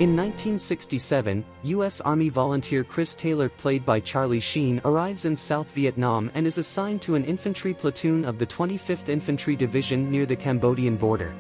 In 1967, U.S. Army volunteer Chris Taylor, played by Charlie Sheen, arrives in South Vietnam and is assigned to an infantry platoon of the 25th Infantry Division near the Cambodian border.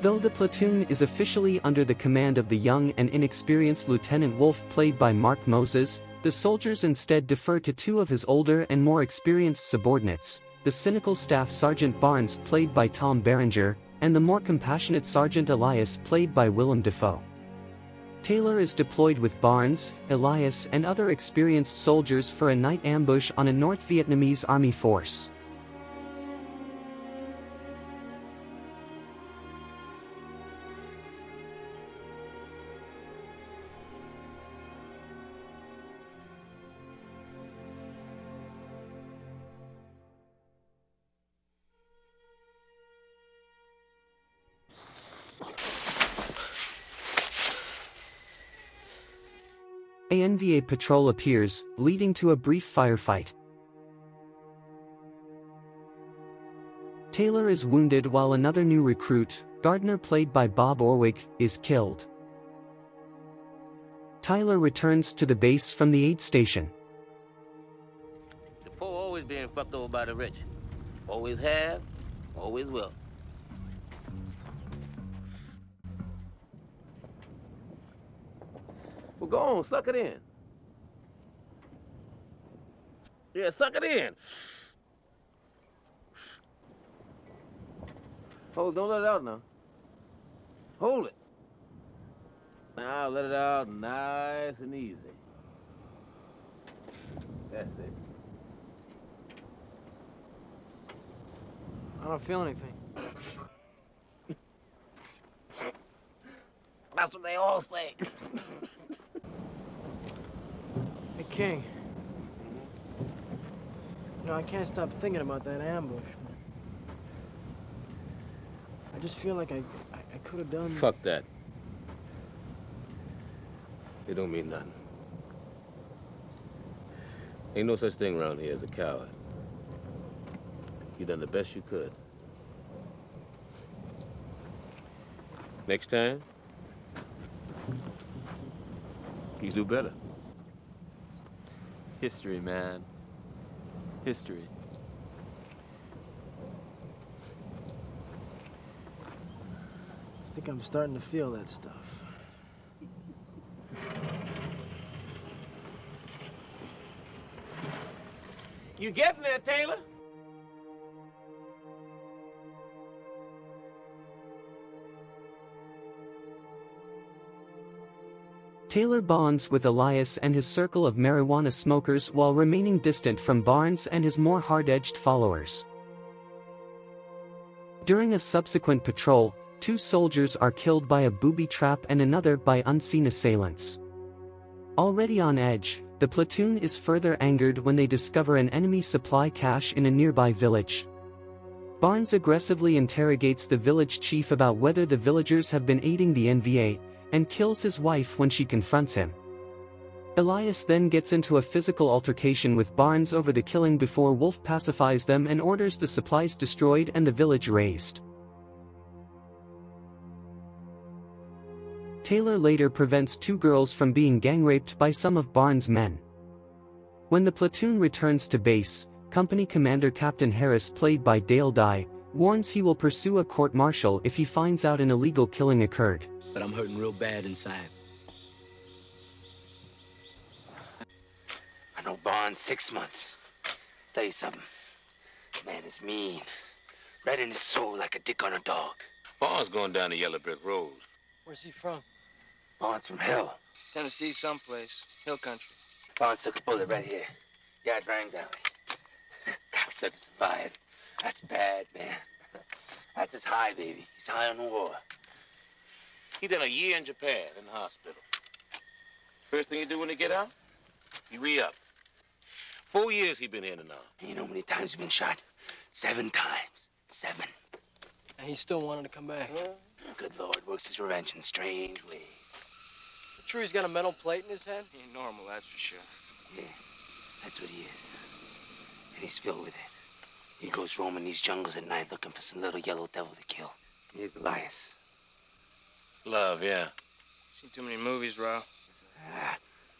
Though the platoon is officially under the command of the young and inexperienced Lieutenant Wolf, played by Mark Moses, the soldiers instead defer to two of his older and more experienced subordinates, the cynical Staff Sergeant Barnes, played by Tom Berenger, and the more compassionate Sergeant Elias, played by Willem Dafoe. Taylor is deployed with Barnes, Elias, and other experienced soldiers for a night ambush on a North Vietnamese army force. A NVA patrol appears, leading to a brief firefight. Taylor is wounded while another new recruit, Gardner, played by Bob Orwick, is killed. Tyler returns to the base from the aid station. The poor always being fucked over by the rich. Always have, always will. Well, go on, suck it in. Yeah, suck it in. Hold, don't let it out now. Hold it. Now let it out nice and easy. That's it. I don't feel anything. That's what they all say. Hey, King. You know, I can't stop thinking about that ambush, man. I just feel like I could have done... Fuck that. It don't mean nothing. Ain't no such thing around here as a coward. You done the best you could. Next time, you do better. History, man. History. I think I'm starting to feel that stuff. You getting there, Taylor? Taylor bonds with Elias and his circle of marijuana smokers while remaining distant from Barnes and his more hard-edged followers. During a subsequent patrol, two soldiers are killed by a booby trap and another by unseen assailants. Already on edge, the platoon is further angered when they discover an enemy supply cache in a nearby village. Barnes aggressively interrogates the village chief about whether the villagers have been aiding the NVA, and kills his wife when she confronts him. Elias then gets into a physical altercation with Barnes over the killing before Wolf pacifies them and orders the supplies destroyed and the village razed. Taylor later prevents two girls from being gang-raped by some of Barnes' men. When the platoon returns to base, Company Commander Captain Harris, played by Dale Dye, warns he will pursue a court-martial if he finds out an illegal killing occurred. But I'm hurting real bad inside. I know Barnes 6 months. Tell you something. Man is mean. Right in his soul like a dick on a dog. Barnes going down the yellow brick road. Where's he from? Barnes from hell. Tennessee someplace. Hill country. Barnes took a bullet right here. Yardrang Valley. Cocksucker survived. That's bad, man. That's his high, baby. He's high on the war. He done a year in Japan in the hospital. First thing you do when you get out, you re-up. 4 years he been in and out. You know how many times he been shot? 7 times. 7. And he still wanted to come back. Good Lord, works his revenge in strange ways. True, he's got a metal plate in his head? He ain't normal, that's for sure. Yeah, that's what he is. And he's filled with it. He goes roaming these jungles at night looking for some little yellow devil to kill. Here's Elias. Love, yeah. Seen too many movies, Ro.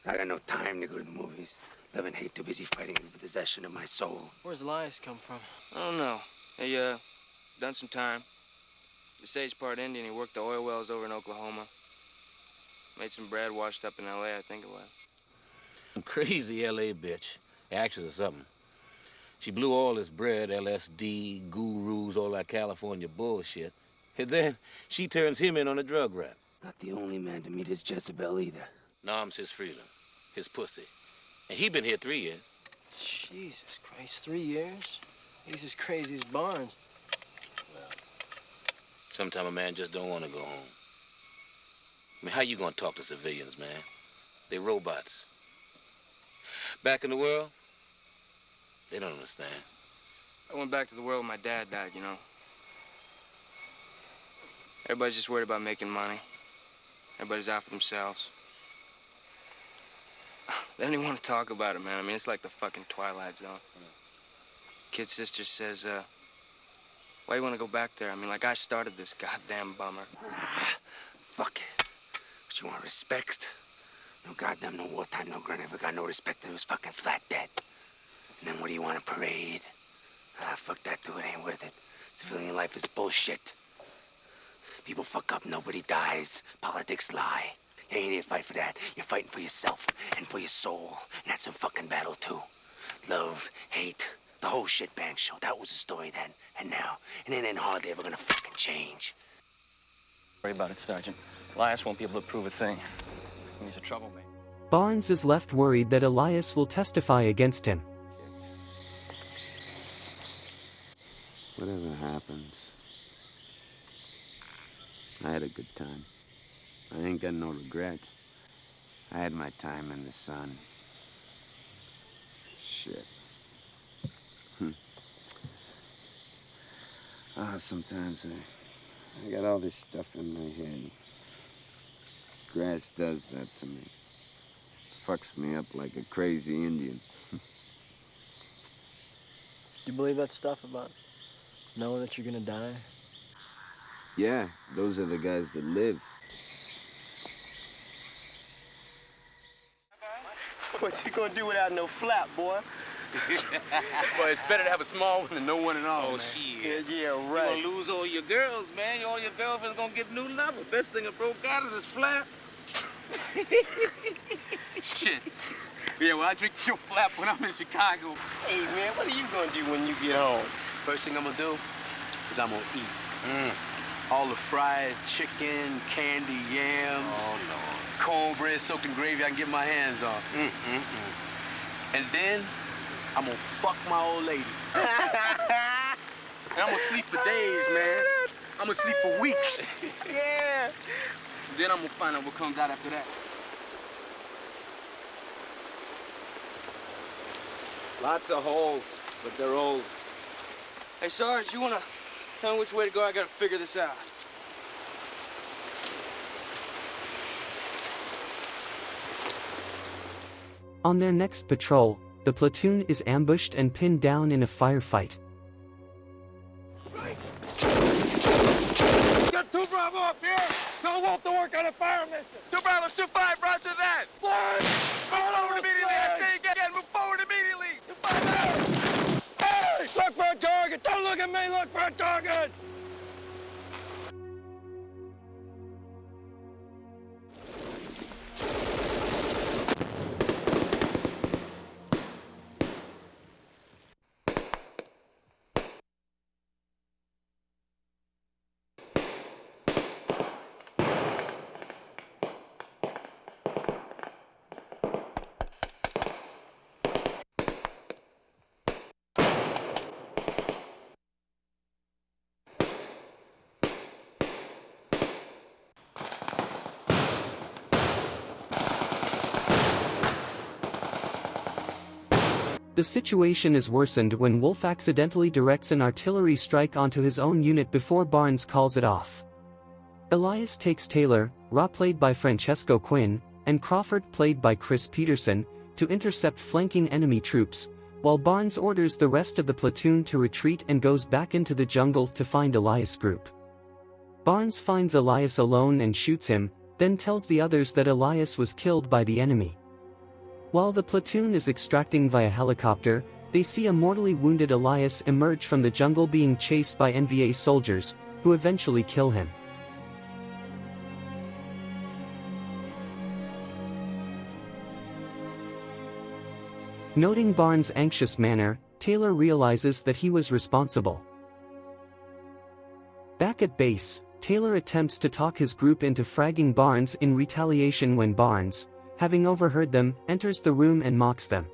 I got no time to go to the movies. Love and hate, too busy fighting for possession of my soul. Where's Elias come from? I don't know. He, done some time. They say he's part Indian. He worked the oil wells over in Oklahoma. Made some bread, washed up in L.A., I think it was. Some crazy L.A. bitch. Actress or something. She blew all this bread, LSD, gurus, all that California bullshit. And then she turns him in on a drug rap. Not the only man to meet his Jezebel either. Nom's his freedom, his pussy. And he been here 3 years. Jesus Christ, 3 years? He's as crazy as Barnes. Sometime a man just don't want to go home. I mean, how you gonna talk to civilians, man? They robots. Back in the world, they don't understand. I went back to the world when my dad died, you know. Everybody's just worried about making money. Everybody's out for themselves. They don't even want to talk about it, man. I mean, it's like the fucking Twilight Zone. Kid sister says, why you want to go back there? I mean, like, I started this goddamn bummer. Fuck it. But you want respect? No goddamn, no wartime, no grunt ever got no respect. It was fucking flat dead. And then what do you want, a parade? Fuck that, dude. It ain't worth it. Civilian life is bullshit. People fuck up, nobody dies. Politics lie. You ain't here to fight for that. You're fighting for yourself and for your soul. And that's a fucking battle, too. Love, hate, the whole shitbang show. That was the story then and now. And it ain't hardly ever gonna fucking change. Worry about it, Sergeant. Elias won't be able to prove a thing. He's a troublemaker. Barnes is left worried that Elias will testify against him. Whatever happens, I had a good time. I ain't got no regrets. I had my time in the sun. Shit. Sometimes I got all this stuff in my head. Grass does that to me. Fucks me up like a crazy Indian. You believe that stuff about knowing that you're gonna die? Yeah, those are the guys that live. What you gonna do without no flap, boy? Boy, it's better to have a small one than no one at all, man. Shit. Yeah, right. You gonna lose all your girls, man. All your girlfriends gonna get new lover. Best thing a broke got is his flap. Shit. Yeah, well, I drink your flap when I'm in Chicago. Hey, man, what are you gonna do when you get home? First thing I'm gonna do is I'm gonna eat. All the fried chicken, candy yams, cornbread soaked in gravy I can get my hands on. And then I'm gonna fuck my old lady. And I'm gonna sleep for days, man. I'm gonna sleep for weeks. Yeah. Then I'm gonna find out what comes out after that. Lots of holes, but they're old. Hey, Sarge, you wanna tell me which way to go? I gotta figure this out. On their next patrol, the platoon is ambushed and pinned down in a firefight. Got 2 Bravo up here. Tell Wolf to work on a fire mission. 2 Bravo, 2-5, roger that. Flash! Move forward immediately. I say again, move forward immediately. 2-5 there. Hey, look for a target. Don't look at me, look for a target. The situation is worsened when Wolf accidentally directs an artillery strike onto his own unit before Barnes calls it off. Elias takes Taylor, Raw played by Francesco Quinn, and Crawford played by Chris Peterson, to intercept flanking enemy troops, while Barnes orders the rest of the platoon to retreat and goes back into the jungle to find Elias' group. Barnes finds Elias alone and shoots him, then tells the others that Elias was killed by the enemy. While the platoon is extracting via helicopter, they see a mortally wounded Elias emerge from the jungle being chased by NVA soldiers, who eventually kill him. Noting Barnes' anxious manner, Taylor realizes that he was responsible. Back at base, Taylor attempts to talk his group into fragging Barnes in retaliation when Barnes, having overheard them, enters the room and mocks them.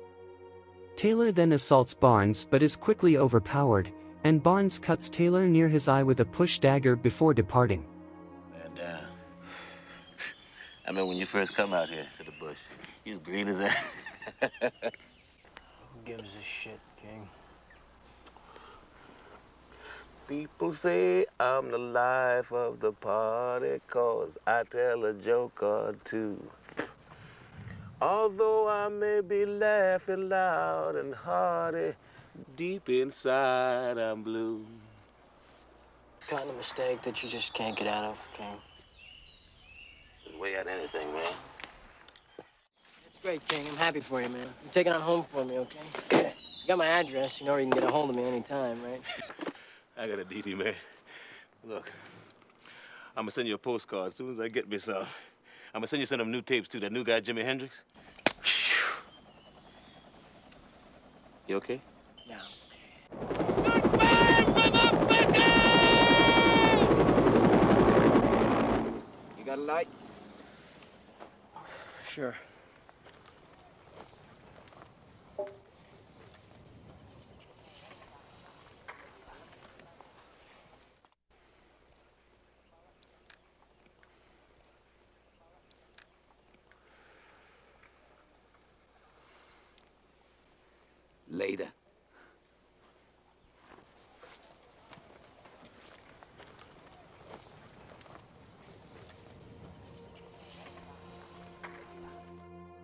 Taylor then assaults Barnes but is quickly overpowered, and Barnes cuts Taylor near his eye with a push dagger before departing. And, I remember when you first come out here to the bush, you was green as that. Who gives a shit, King? People say I'm the life of the party, 'cause I tell a joke or two. Although I may be laughing loud and hearty, deep inside I'm blue. Gotten a mistake that you just can't get out of, King. There's way out of anything, man. It's great, King. I'm happy for you, man. You're taking on home for me, okay? You got my address. You know where you can get a hold of me anytime, right? I got a DD, man. Look, I'm gonna send you a postcard as soon as I get me some. I'm gonna send you some of them new tapes, too. That new guy, Jimi Hendrix. You okay? Yeah. You got a light? Sure. Later.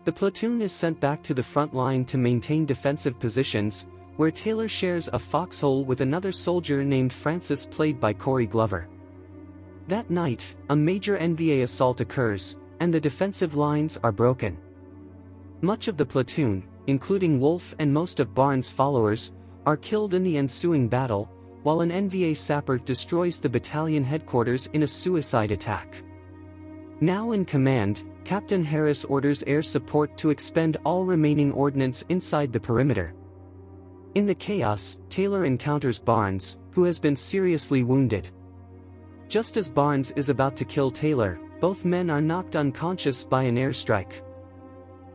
The platoon is sent back to the front line to maintain defensive positions, where Taylor shares a foxhole with another soldier named Francis, played by Corey Glover. That night, a major NVA assault occurs, and the defensive lines are broken. Much of the platoon, including Wolf and most of Barnes' followers, are killed in the ensuing battle, while an NVA sapper destroys the battalion headquarters in a suicide attack. Now in command, Captain Harris orders air support to expend all remaining ordnance inside the perimeter. In the chaos, Taylor encounters Barnes, who has been seriously wounded. Just as Barnes is about to kill Taylor, both men are knocked unconscious by an airstrike.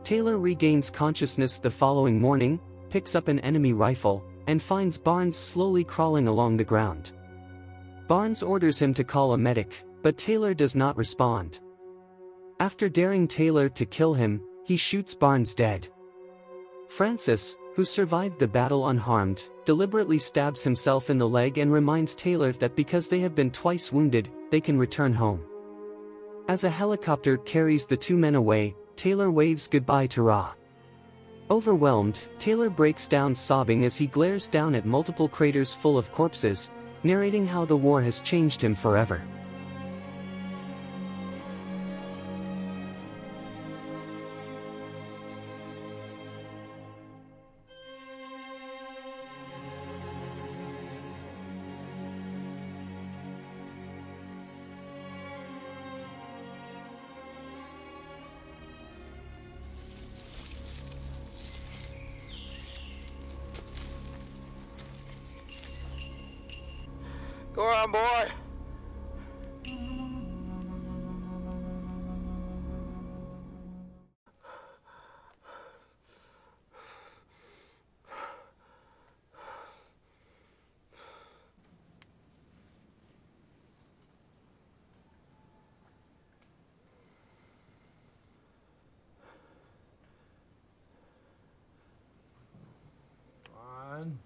Taylor regains consciousness the following morning, picks up an enemy rifle, and finds Barnes slowly crawling along the ground. Barnes orders him to call a medic, but Taylor does not respond. After daring Taylor to kill him, he shoots Barnes dead. Francis, who survived the battle unharmed, deliberately stabs himself in the leg and reminds Taylor that because they have been twice wounded, they can return home. As a helicopter carries the two men away, Taylor waves goodbye to Ra. Overwhelmed, Taylor breaks down sobbing as he glares down at multiple craters full of corpses, narrating how the war has changed him forever. Go on, boy. One.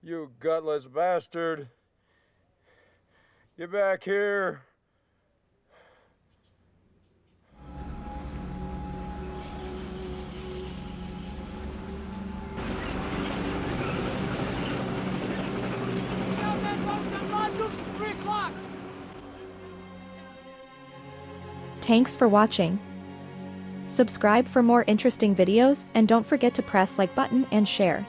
You gutless bastard. Get back here. Thanks for watching. Subscribe for more interesting videos and don't forget to press like button and share.